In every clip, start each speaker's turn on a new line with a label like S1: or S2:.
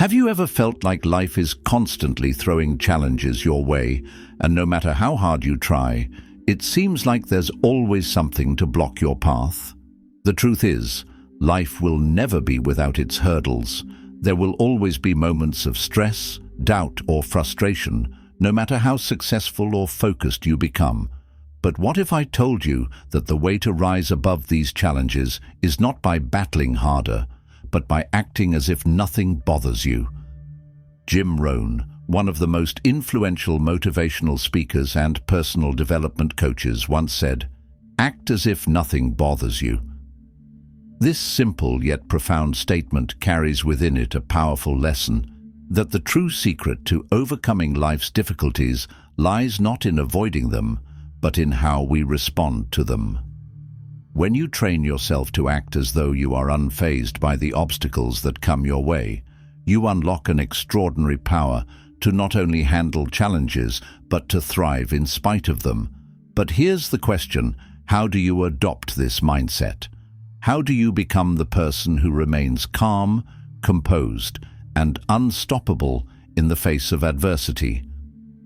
S1: Have you ever felt like life is constantly throwing challenges your way, and no matter how hard you try, it seems like there's always something to block your path? The truth is, life will never be without its hurdles. There will always be moments of stress, doubt, or frustration, no matter how successful or focused you become. But what if I told you that the way to rise above these challenges is not by battling harder, but by acting as if nothing bothers you? Jim Rohn, one of the most influential motivational speakers and personal development coaches, once said, "Act as if nothing bothers you." This simple yet profound statement carries within it a powerful lesson that the true secret to overcoming life's difficulties lies not in avoiding them, but in how we respond to them. When you train yourself to act as though you are unfazed by the obstacles that come your way, you unlock an extraordinary power to not only handle challenges, but to thrive in spite of them. But here's the question: how do you adopt this mindset? How do you become the person who remains calm, composed, and unstoppable in the face of adversity?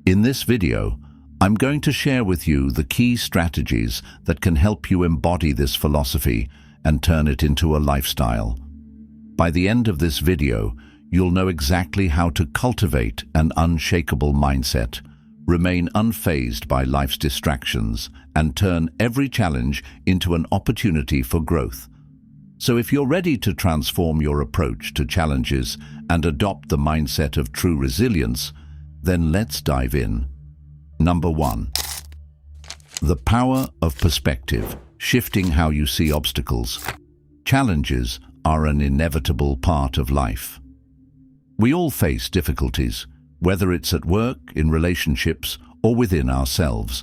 S1: In this video, I'm going to share with you the key strategies that can help you embody this philosophy and turn it into a lifestyle. By the end of this video, you'll know exactly how to cultivate an unshakable mindset, remain unfazed by life's distractions, and turn every challenge into an opportunity for growth. So if you're ready to transform your approach to challenges and adopt the mindset of true resilience, then let's dive in. Number 1. The power of perspective, shifting how you see obstacles. Challenges are an inevitable part of life. We all face difficulties, whether it's at work, in relationships, or within ourselves.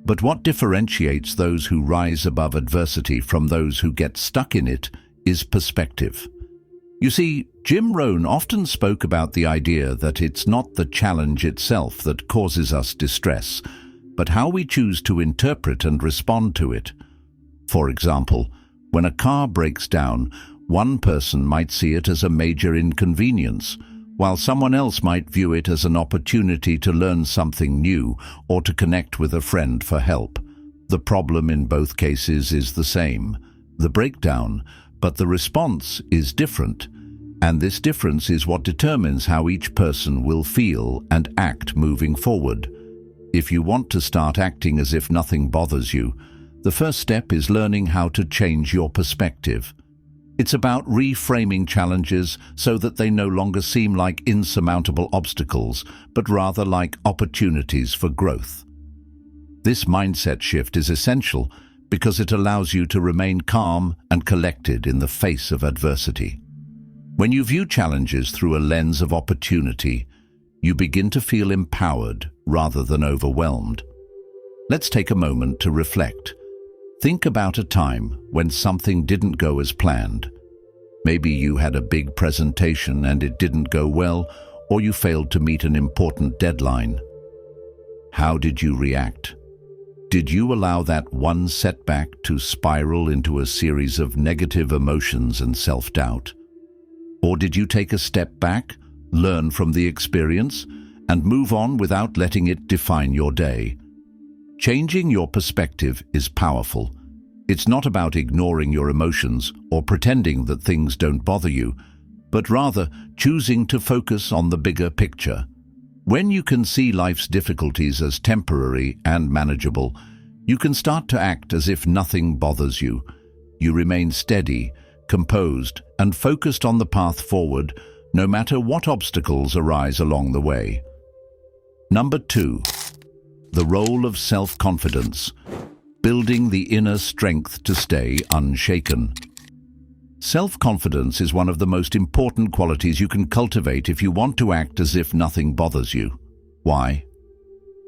S1: But what differentiates those who rise above adversity from those who get stuck in it is perspective. You see, Jim Rohn often spoke about the idea that it's not the challenge itself that causes us distress, but how we choose to interpret and respond to it. For example, when a car breaks down, one person might see it as a major inconvenience, while someone else might view it as an opportunity to learn something new or to connect with a friend for help. The problem in both cases is the same, the breakdown, but the response is different, and this difference is what determines how each person will feel and act moving forward. If you want to start acting as if nothing bothers you, the first step is learning how to change your perspective. It's about reframing challenges so that they no longer seem like insurmountable obstacles, but rather like opportunities for growth. This mindset shift is essential because it allows you to remain calm and collected in the face of adversity. When you view challenges through a lens of opportunity, you begin to feel empowered rather than overwhelmed. Let's take a moment to reflect. Think about a time when something didn't go as planned. Maybe you had a big presentation and it didn't go well, or you failed to meet an important deadline. How did you react? Did you allow that one setback to spiral into a series of negative emotions and self-doubt? Or did you take a step back, learn from the experience, and move on without letting it define your day? Changing your perspective is powerful. It's not about ignoring your emotions or pretending that things don't bother you, but rather choosing to focus on the bigger picture. When you can see life's difficulties as temporary and manageable, you can start to act as if nothing bothers you. You remain steady, composed, and focused on the path forward, no matter what obstacles arise along the way. Number 2. The role of self-confidence, building the inner strength to stay unshaken. Self-confidence is one of the most important qualities you can cultivate if you want to act as if nothing bothers you. Why?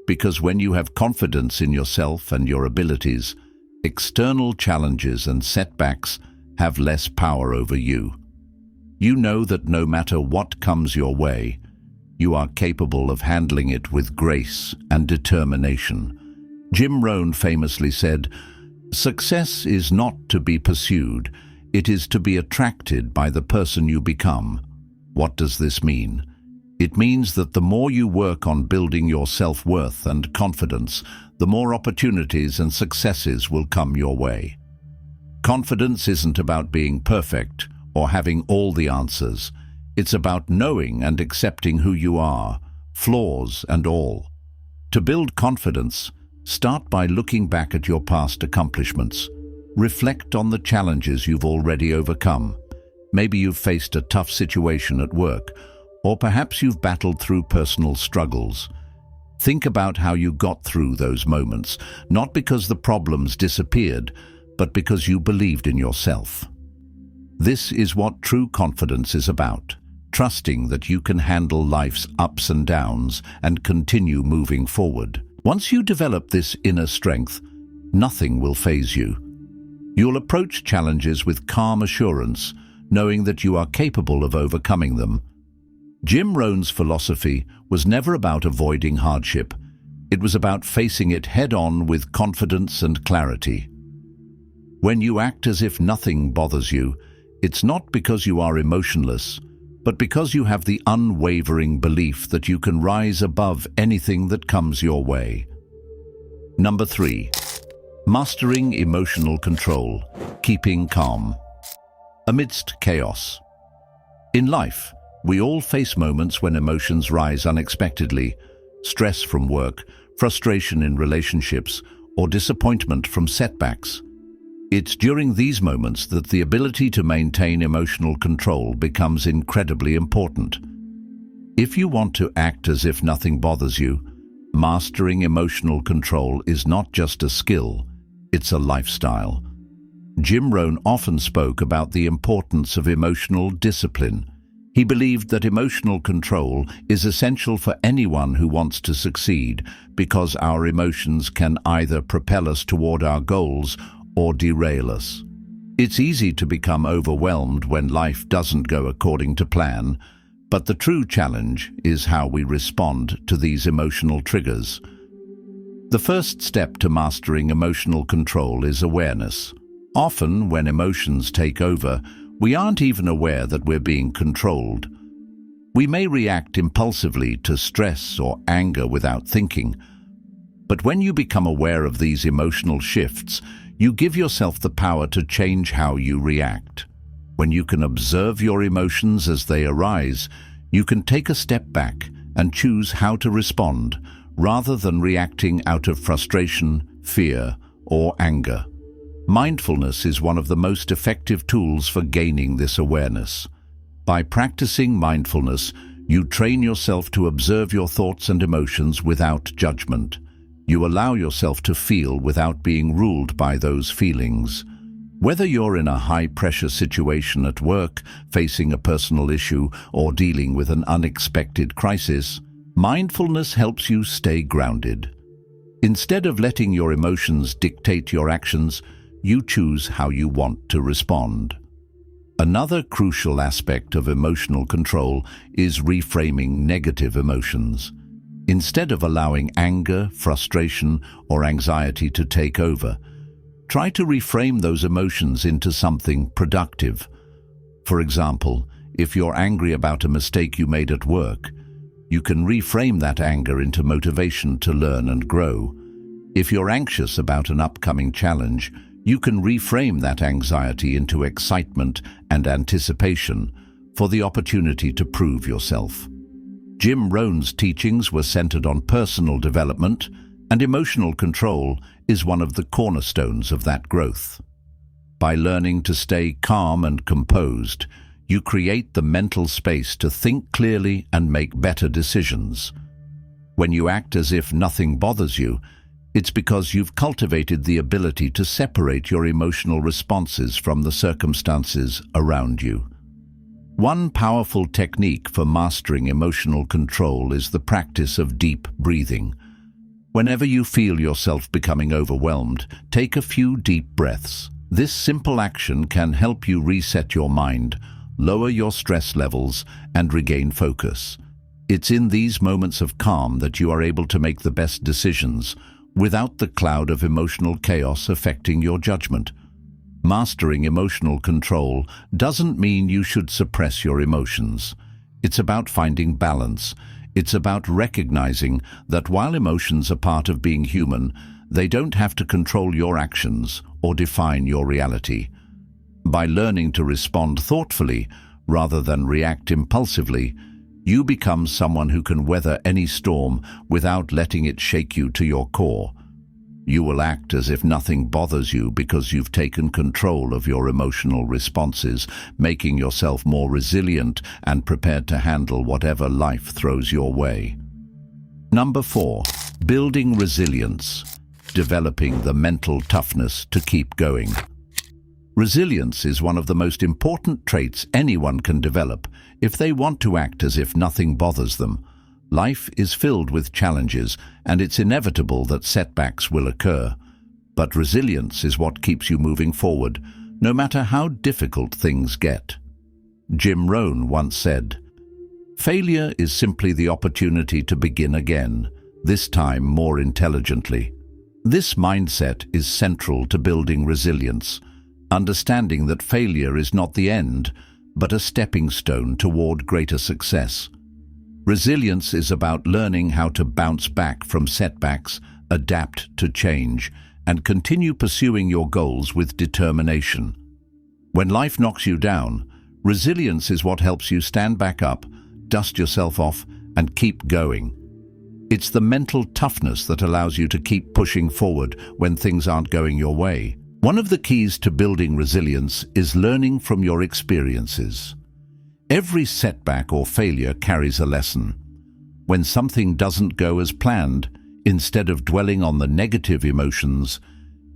S1: Because when you have confidence in yourself and your abilities, external challenges and setbacks have less power over you. You know that no matter what comes your way, you are capable of handling it with grace and determination. Jim Rohn famously said, "Success is not to be pursued, it is to be attracted by the person you become." What does this mean? It means that the more you work on building your self-worth and confidence, the more opportunities and successes will come your way. Confidence isn't about being perfect or having all the answers. It's about knowing and accepting who you are, flaws and all. To build confidence, start by looking back at your past accomplishments. Reflect on the challenges you've already overcome. Maybe you've faced a tough situation at work, or perhaps you've battled through personal struggles. Think about how you got through those moments, not because the problems disappeared, but because you believed in yourself. This is what true confidence is about, trusting that you can handle life's ups and downs and continue moving forward. Once you develop this inner strength, nothing will faze you. You'll approach challenges with calm assurance, knowing that you are capable of overcoming them. Jim Rohn's philosophy was never about avoiding hardship. It was about facing it head-on with confidence and clarity. When you act as if nothing bothers you, it's not because you are emotionless, but because you have the unwavering belief that you can rise above anything that comes your way. Number 3. Mastering emotional control, keeping calm. Amidst chaos. In life, we all face moments when emotions rise unexpectedly: stress from work, frustration in relationships, or disappointment from setbacks. It's during these moments that the ability to maintain emotional control becomes incredibly important. If you want to act as if nothing bothers you, mastering emotional control is not just a skill, it's a lifestyle. Jim Rohn often spoke about the importance of emotional discipline. He believed that emotional control is essential for anyone who wants to succeed, because our emotions can either propel us toward our goals or derail us. It's easy to become overwhelmed when life doesn't go according to plan, but the true challenge is how we respond to these emotional triggers. The first step to mastering emotional control is awareness. Often, when emotions take over, we aren't even aware that we're being controlled. We may react impulsively to stress or anger without thinking. But when you become aware of these emotional shifts, you give yourself the power to change how you react. When you can observe your emotions as they arise, you can take a step back and choose how to respond, rather than reacting out of frustration, fear, or anger. Mindfulness is one of the most effective tools for gaining this awareness. By practicing mindfulness, you train yourself to observe your thoughts and emotions without judgment. You allow yourself to feel without being ruled by those feelings. Whether you're in a high-pressure situation at work, facing a personal issue, or dealing with an unexpected crisis, mindfulness helps you stay grounded. Instead of letting your emotions dictate your actions, you choose how you want to respond. Another crucial aspect of emotional control is reframing negative emotions. Instead of allowing anger, frustration, or anxiety to take over, try to reframe those emotions into something productive. For example, if you're angry about a mistake you made at work, you can reframe that anger into motivation to learn and grow. If you're anxious about an upcoming challenge, you can reframe that anxiety into excitement and anticipation for the opportunity to prove yourself. Jim Rohn's teachings were centered on personal development, and emotional control is one of the cornerstones of that growth. By learning to stay calm and composed, you create the mental space to think clearly and make better decisions. When you act as if nothing bothers you, it's because you've cultivated the ability to separate your emotional responses from the circumstances around you. One powerful technique for mastering emotional control is the practice of deep breathing. Whenever you feel yourself becoming overwhelmed, take a few deep breaths. This simple action can help you reset your mind, lower your stress levels, and regain focus. It's in these moments of calm that you are able to make the best decisions, without the cloud of emotional chaos affecting your judgment. Mastering emotional control doesn't mean you should suppress your emotions. It's about finding balance. It's about recognizing that while emotions are part of being human, they don't have to control your actions or define your reality. By learning to respond thoughtfully rather than react impulsively, you become someone who can weather any storm without letting it shake you to your core. You will act as if nothing bothers you because you've taken control of your emotional responses, making yourself more resilient and prepared to handle whatever life throws your way. Number 4, building resilience, developing the mental toughness to keep going. Resilience is one of the most important traits anyone can develop if they want to act as if nothing bothers them. Life is filled with challenges, and it's inevitable that setbacks will occur. But resilience is what keeps you moving forward, no matter how difficult things get. Jim Rohn once said, "Failure is simply the opportunity to begin again, this time more intelligently." This mindset is central to building resilience, understanding that failure is not the end, but a stepping stone toward greater success. Resilience is about learning how to bounce back from setbacks, adapt to change, and continue pursuing your goals with determination. When life knocks you down, resilience is what helps you stand back up, dust yourself off, and keep going. It's the mental toughness that allows you to keep pushing forward when things aren't going your way. One of the keys to building resilience is learning from your experiences. Every setback or failure carries a lesson. When something doesn't go as planned, instead of dwelling on the negative emotions,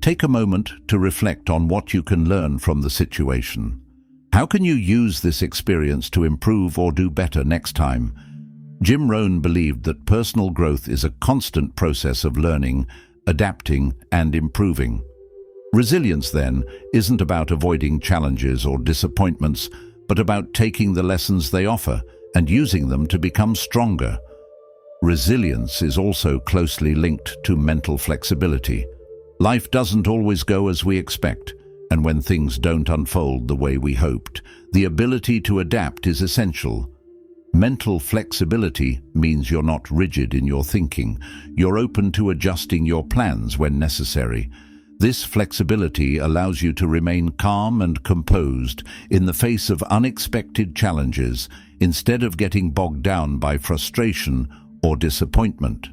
S1: take a moment to reflect on what you can learn from the situation. How can you use this experience to improve or do better next time? Jim Rohn believed that personal growth is a constant process of learning, adapting, and improving. Resilience, then, isn't about avoiding challenges or disappointments, but about taking the lessons they offer and using them to become stronger. Resilience is also closely linked to mental flexibility. Life doesn't always go as we expect, and when things don't unfold the way we hoped, the ability to adapt is essential. Mental flexibility means you're not rigid in your thinking. You're open to adjusting your plans when necessary. This flexibility allows you to remain calm and composed in the face of unexpected challenges instead of getting bogged down by frustration or disappointment.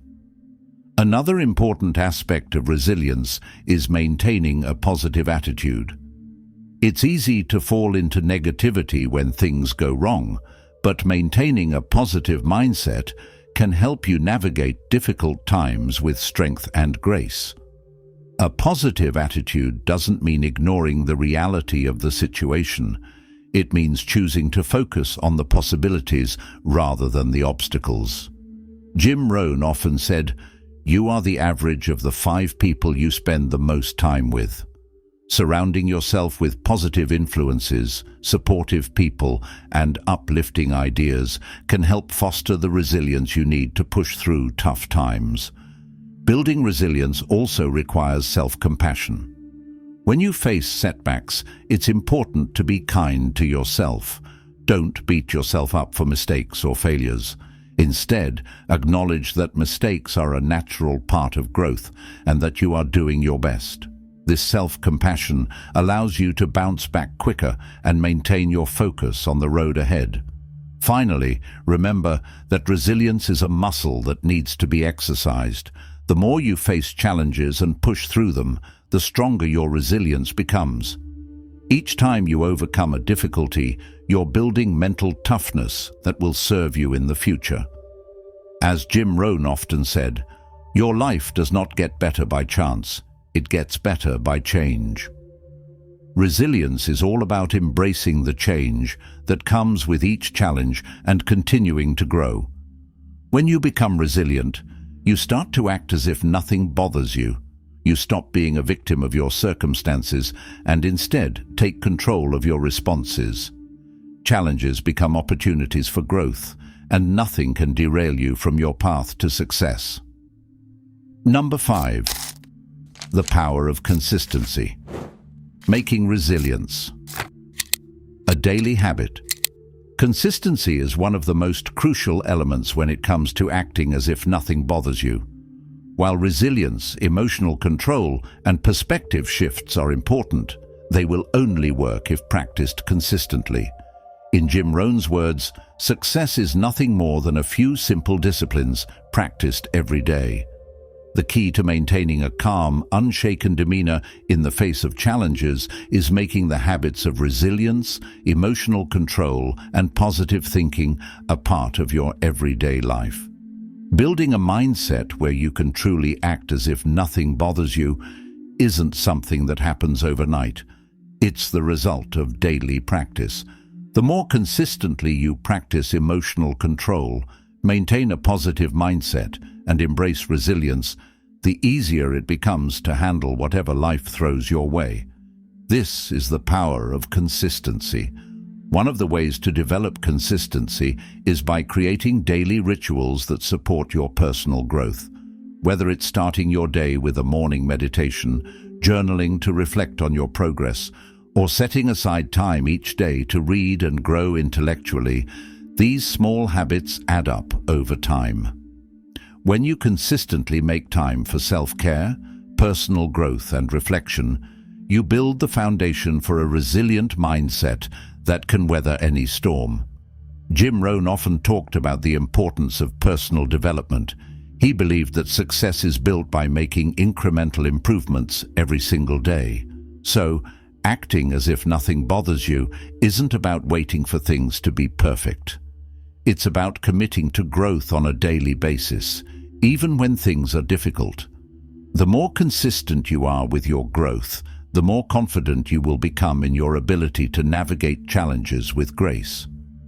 S1: Another important aspect of resilience is maintaining a positive attitude. It's easy to fall into negativity when things go wrong, but maintaining a positive mindset can help you navigate difficult times with strength and grace. A positive attitude doesn't mean ignoring the reality of the situation. It means choosing to focus on the possibilities rather than the obstacles. Jim Rohn often said, "You are the average of the 5 people you spend the most time with." Surrounding yourself with positive influences, supportive people, and uplifting ideas can help foster the resilience you need to push through tough times. Building resilience also requires self-compassion. When you face setbacks, it's important to be kind to yourself. Don't beat yourself up for mistakes or failures. Instead, acknowledge that mistakes are a natural part of growth and that you are doing your best. This self-compassion allows you to bounce back quicker and maintain your focus on the road ahead. Finally, remember that resilience is a muscle that needs to be exercised. The more you face challenges and push through them, the stronger your resilience becomes. Each time you overcome a difficulty, you're building mental toughness that will serve you in the future. As Jim Rohn often said, "Your life does not get better by chance. It gets better by change." Resilience is all about embracing the change that comes with each challenge and continuing to grow. When you become resilient, you start to act as if nothing bothers you. You stop being a victim of your circumstances and instead take control of your responses. Challenges become opportunities for growth, and nothing can derail you from your path to success. Number 5. The power of consistency. Making resilience a daily habit. Consistency is one of the most crucial elements when it comes to acting as if nothing bothers you. While resilience, emotional control, and perspective shifts are important, they will only work if practiced consistently. In Jim Rohn's words, success is nothing more than a few simple disciplines practiced every day. The key to maintaining a calm, unshaken demeanor in the face of challenges is making the habits of resilience, emotional control, and positive thinking a part of your everyday life. Building a mindset where you can truly act as if nothing bothers you isn't something that happens overnight. It's the result of daily practice. The more consistently you practice emotional control, maintain a positive mindset, and embrace resilience, the easier it becomes to handle whatever life throws your way. This is the power of consistency. One of the ways to develop consistency is by creating daily rituals that support your personal growth. Whether it's starting your day with a morning meditation, journaling to reflect on your progress, or setting aside time each day to read and grow intellectually, these small habits add up over time. When you consistently make time for self-care, personal growth, and reflection, you build the foundation for a resilient mindset that can weather any storm. Jim Rohn often talked about the importance of personal development. He believed that success is built by making incremental improvements every single day. So, acting as if nothing bothers you isn't about waiting for things to be perfect. It's about committing to growth on a daily basis, even when things are difficult. The more consistent you are with your growth, the more confident you will become in your ability to navigate challenges with grace.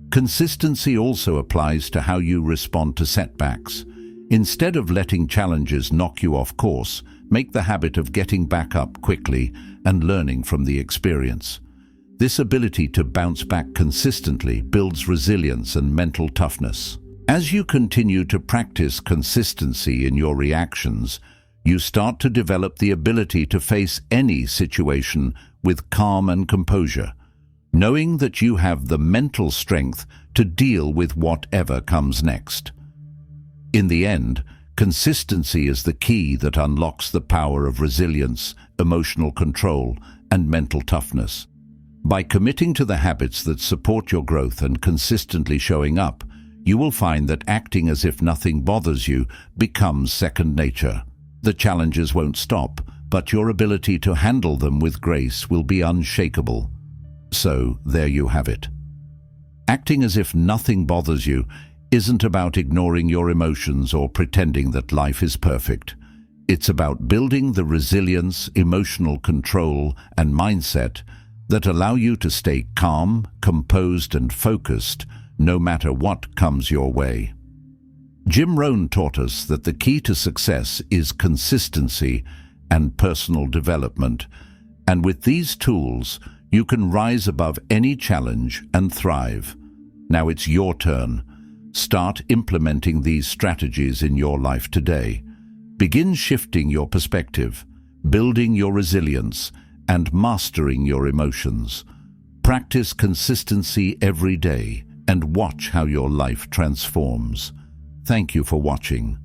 S1: Consistency also applies to how you respond to setbacks. Instead of letting challenges knock you off course, make the habit of getting back up quickly and learning from the experience. This ability to bounce back consistently builds resilience and mental toughness. As you continue to practice consistency in your reactions, you start to develop the ability to face any situation with calm and composure, knowing that you have the mental strength to deal with whatever comes next. In the end, consistency is the key that unlocks the power of resilience, emotional control, and mental toughness. By committing to the habits that support your growth and consistently showing up, you will find that acting as if nothing bothers you becomes second nature. The challenges won't stop, but your ability to handle them with grace will be unshakable. So, there you have it. Acting as if nothing bothers you isn't about ignoring your emotions or pretending that life is perfect. It's about building the resilience, emotional control, and mindset that allow you to stay calm, composed, and focused no matter what comes your way. Jim Rohn taught us that the key to success is consistency and personal development, and with these tools, you can rise above any challenge and thrive. Now it's your turn. Start implementing these strategies in your life today. Begin shifting your perspective, building your resilience, and mastering your emotions. Practice consistency every day and watch how your life transforms. Thank you for watching.